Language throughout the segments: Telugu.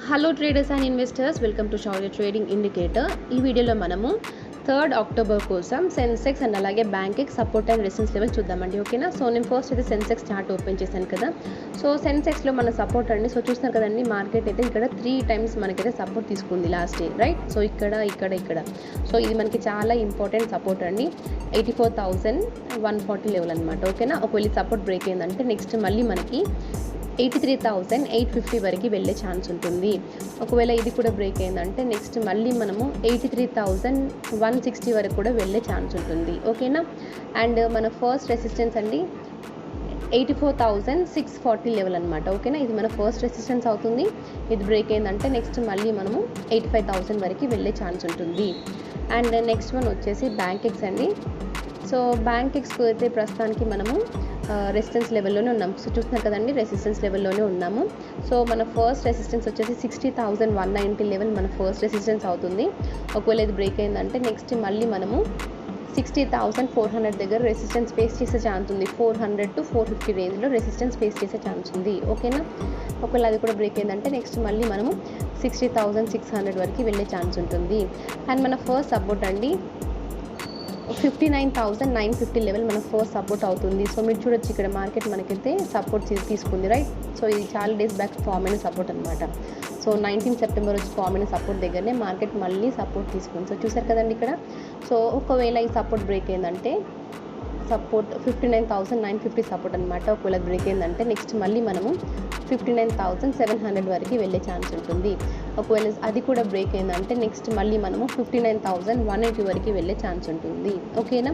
Hello traders and investors, welcome to Shaurya trading indicator. ఈ వీడియోలో మనము 3rd అక్టోబర్ కోసం సెన్సెక్స్ అండ్ అలాగే bank X support and resistance level చూద్దామండి. ఓకేనా. సో నేను ఫస్ట్ అయితే సెన్సెక్స్ చార్ట్ ఓపెన్ చేశాను కదా. సో సెన్సెక్స్లో మన సపోర్ట్ అండి. సో చూస్తున్నారు కదండి, మార్కెట్ అయితే ఇక్కడ 3 టైమ్స్ మనకైతే సపోర్ట్ తీసుకుంది లాస్ట్ డే, రైట్. సో ఇక్కడ సో ఇది మనకి చాలా ఇంపార్టెంట్ సపోర్ట్ అండి. 84,140 లెవెల్ అనమాట. ఓకేనా. ఒకవేళ సపోర్ట్ బ్రేక్ అయిందంటే నెక్స్ట్ మళ్ళీ మనకి 83,850 వరకు వెళ్ళే ఛాన్స్ ఉంటుంది. ఒకవేళ ఇది కూడా బ్రేక్ అయిందంటే నెక్స్ట్ మళ్ళీ మనము 83,160 వరకు కూడా వెళ్ళే ఛాన్స్ ఉంటుంది. ఓకేనా. అండ్ మన ఫస్ట్ రెసిస్టెన్స్ అండి 84,640 లెవెల్ అనమాట. ఓకేనా. ఇది మన ఫస్ట్ రెసిస్టెన్స్ అవుతుంది. ఇది బ్రేక్ అయిందంటే నెక్స్ట్ మళ్ళీ మనము 85,000 వరకు వెళ్ళే ఛాన్స్ ఉంటుంది. అండ్ నెక్స్ట్ వన్ వచ్చేసి బ్యాంక్ ఎక్స్ అండి. సో బ్యాంక్ ఎక్స్కు అయితే ప్రస్తుతానికి మనము రెసిస్టెన్స్ లెవెల్లోనే ఉన్నాము. సో చూస్తున్నారు కదండి, రెసిస్టెన్స్ లెవెల్లోనే ఉన్నాము. సో మన ఫస్ట్ రెసిస్టెన్స్ వచ్చేసి 60,190 లెవెల్ మన ఫస్ట్ రెసిస్టెన్స్ అవుతుంది. ఒకవేళ ఇది బ్రేక్ అయిందంటే నెక్స్ట్ మళ్ళీ మనము 60,400 దగ్గర రెసిస్టెన్స్ ఫేస్ చేసే ఛాన్స్ ఉంది. 400 to 450 రేంజ్లో రెసిస్టెన్స్ ఫేస్ చేసే ఛాన్స్ ఉంది. ఓకేనా. ఒకవేళ అది కూడా బ్రేక్ అయిందంటే నెక్స్ట్ మళ్ళీ మనము 60,600 వరకు వెళ్ళే ఛాన్స్ ఉంటుంది. అండ్ మన ఫస్ట్ సపోర్ట్ అండి 59,950 లెవెల్ మన ఫస్ట్ సపోర్ట్ అవుతుంది. సో మీరు చూడొచ్చు ఇక్కడ మార్కెట్ మనకైతే సపోర్ట్ తీసుకుంది, రైట్. సో ఇది చాలా డేస్ బ్యాక్ ఫామ్ అయిన సపోర్ట్ అనమాట. సో 19 సెప్టెంబర్ వచ్చి ఫామ్ అయిన సపోర్ట్ దగ్గరనే మార్కెట్ మళ్ళీ సపోర్ట్ తీసుకుంది. సో చూసారు కదండి ఇక్కడ. సో ఒకవేళ ఈ సపోర్ట్ బ్రేక్ అయిందంటే సపోర్ట్ 59,950 సపోర్ట్ అనమాట. ఒకవేళ బ్రేక్ అయిందంటే నెక్స్ట్ మళ్ళీ మనము 59,700 వరకు వెళ్ళే ఛాన్స్ ఉంటుంది. ఒకవేళ అది కూడా బ్రేక్ అయిందంటే నెక్స్ట్ మళ్ళీ మనము 59,180 వరకు వెళ్ళే ఛాన్స్ ఉంటుంది. ఓకేనా.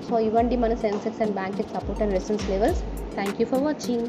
సో ఇవ్వండి మన Sensex and bank support and resistance levels. Thank you for watching.